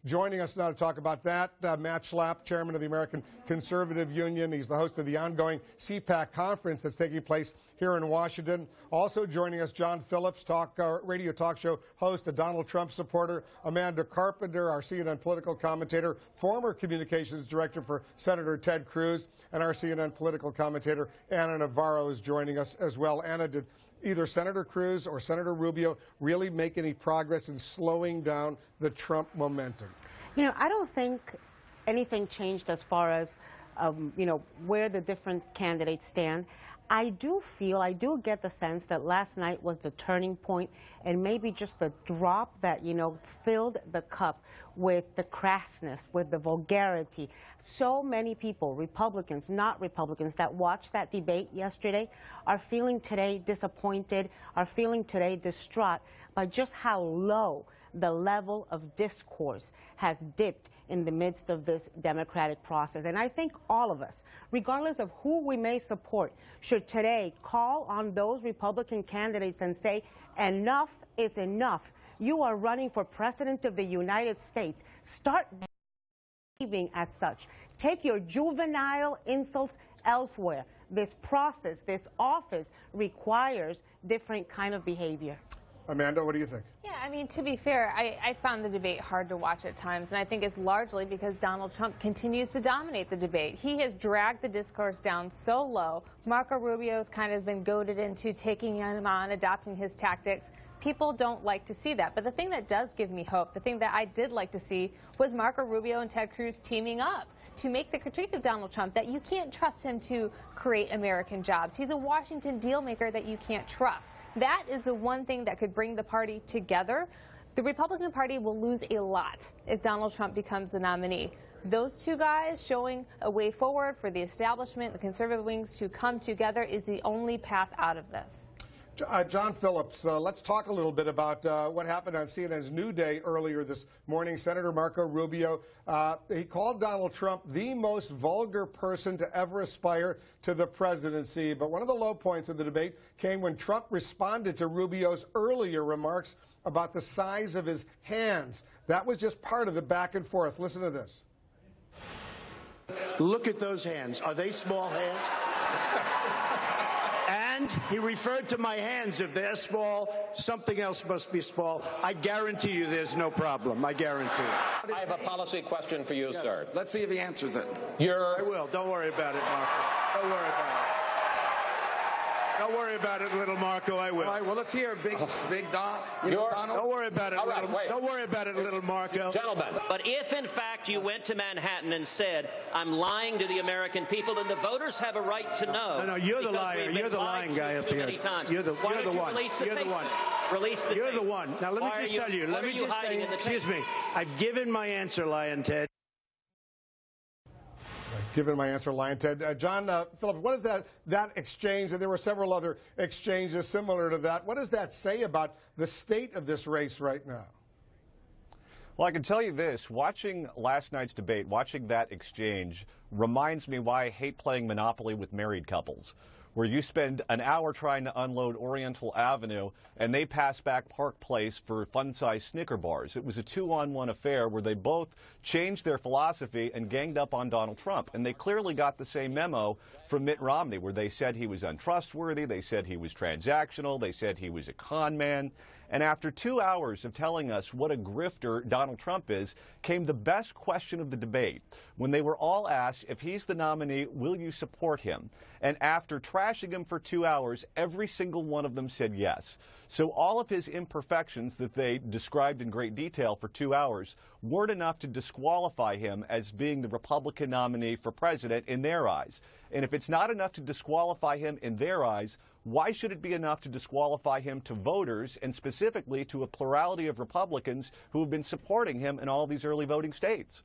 Joining us now to talk about that, Matt Schlapp, chairman of the American Conservative Union. He's the host of the ongoing CPAC conference that's taking place here in Washington. Also joining us, John Phillips, radio talk show host, a Donald Trump supporter. Amanda Carpenter, our CNN political commentator, former communications director for Senator Ted Cruz, and our CNN political commentator, Anna Navarro, is joining us as well. Anna, did either Senator Cruz or Senator Rubio really make any progress in slowing down the Trump momentum? You know, I don't think anything changed as far as, where the different candidates stand. I do get the sense that last night was the turning point and maybe just the drop that, filled the cup with the crassness, with the vulgarity. So many people, Republicans, not Republicans, that watched that debate yesterday are feeling today disappointed, are feeling today distraught by just how low the level of discourse has dipped in the midst of this democratic process. And I think all of us, regardless of who we may support, should today call on those Republican candidates and say, enough is enough. You are running for president of the United States. Start behaving as such. Take your juvenile insults elsewhere. This process, this office requires different kind of behavior. Amanda, what do you think? Yeah, I mean, to be fair, I found the debate hard to watch at times, and I think it's largely because Donald Trump continues to dominate the debate. He has dragged the discourse down so low. Marco Rubio has kind of been goaded into taking him on, adopting his tactics. People don't like to see that. But the thing that does give me hope, the thing that I did like to see, was Marco Rubio and Ted Cruz teaming up to make the critique of Donald Trump that you can't trust him to create American jobs. He's a Washington deal maker that you can't trust. That is the one thing that could bring the party together. The Republican Party will lose a lot if Donald Trump becomes the nominee. Those two guys showing a way forward for the establishment, the conservative wings to come together is the only path out of this. John Phillips, let's talk a little bit about what happened on CNN's New Day earlier this morning. Senator Marco Rubio, he called Donald Trump the most vulgar person to ever aspire to the presidency. But one of the low points of the debate came when Trump responded to Rubio's earlier remarks about the size of his hands. That was just part of the back and forth. Listen to this. Look at those hands. Are they small hands? And he referred to my hands. If they're small, something else must be small. I guarantee you there's no problem. I guarantee it. I have a policy question for you, sir. Let's see if he answers it. I will. Don't worry about it, Marco. Don't worry about it. Don't worry about it, little Marco. I will. All right, well, let's hear Big Don. Don't worry about it, don't worry about it, little Marco. Gentlemen. But if, in fact, you went to Manhattan and said, I'm lying to the American people, then the voters have a right to know. No, you're the liar. You're the lying guy up here. You're the one. You're the one. Release the You're tape. the one. Now, let me just tell you. Let me just say, excuse me. I've given my answer, Lion Ted. Given my answer, Lion Ted. John Phillips, what is that exchange, and there were several other exchanges similar to that, what does that say about the state of this race right now? Well, I can tell you this, watching last night's debate, watching that exchange reminds me why I hate playing Monopoly with married couples, where you spend an hour trying to unload Oriental Avenue and they pass back Park Place for fun-sized Snicker bars. It was a two-on-one affair where they both changed their philosophy and ganged up on Donald Trump. And they clearly got the same memo from Mitt Romney, where they said he was untrustworthy, they said he was transactional, they said he was a con man. And after 2 hours of telling us what a grifter Donald Trump is, came the best question of the debate. When they were all asked, if he's the nominee, will you support him? And after trashing him for 2 hours, every single one of them said yes. So all of his imperfections that they described in great detail for 2 hours weren't enough to disqualify him as being the Republican nominee for president in their eyes. And if it's not enough to disqualify him in their eyes, why should it be enough to disqualify him to voters, and specifically to a plurality of Republicans who have been supporting him in all these early voting states?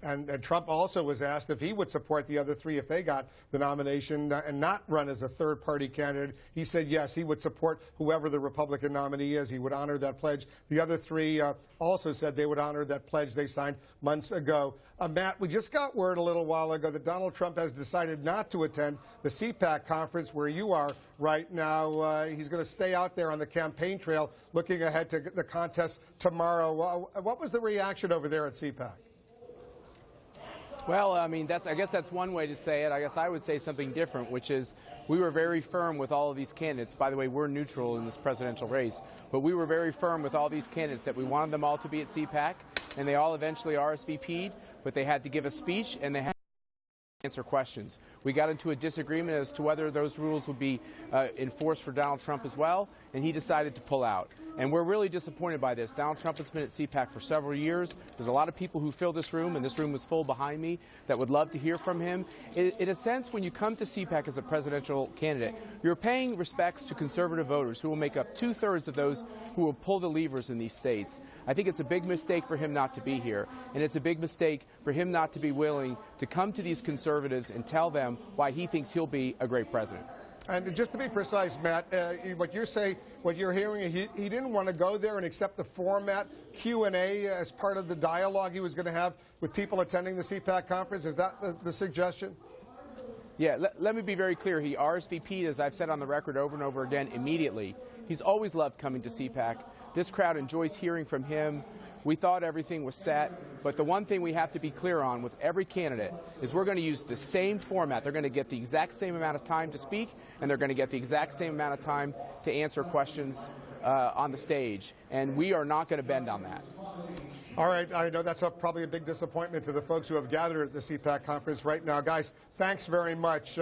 And Trump also was asked if he would support the other three if they got the nomination and not run as a third-party candidate. He said yes, he would support whoever the Republican nominee is. He would honor that pledge. The other three also said they would honor that pledge they signed months ago. Matt, we just got word a little while ago that Donald Trump has decided not to attend the CPAC conference where you are right now. He's going to stay out there on the campaign trail looking ahead to the contest tomorrow. What was the reaction over there at CPAC? Well, I mean, I guess that's one way to say it. I guess I would say something different, which is we were very firm with all of these candidates. By the way, we're neutral in this presidential race, but we were very firm with all these candidates that we wanted them all to be at CPAC, and they all eventually RSVP'd, but they had to give a speech and they had to answer questions. We got into a disagreement as to whether those rules would be enforced for Donald Trump as well, and he decided to pull out. And we're really disappointed by this. Donald Trump has been at CPAC for several years. There's a lot of people who fill this room, and this room was full behind me, that would love to hear from him. In a sense, when you come to CPAC as a presidential candidate, you're paying respects to conservative voters who will make up 2/3 of those who will pull the levers in these states. I think it's a big mistake for him not to be here, and it's a big mistake for him not to be willing to come to these conservatives and tell them why he thinks he'll be a great president. And just to be precise, Matt, what you're hearing, he didn't want to go there and accept the format Q&A as part of the dialogue he was going to have with people attending the CPAC conference. Is that the suggestion? Yeah, let me be very clear. He RSVP'd, as I've said on the record over and over again, immediately. He's always loved coming to CPAC. This crowd enjoys hearing from him. We thought everything was set, but the one thing we have to be clear on with every candidate is we're going to use the same format. They're going to get the exact same amount of time to speak, and they're going to get the exact same amount of time to answer questions on the stage, and we are not going to bend on that. All right, I know that's probably a big disappointment to the folks who have gathered at the CPAC conference right now. Guys, thanks very much.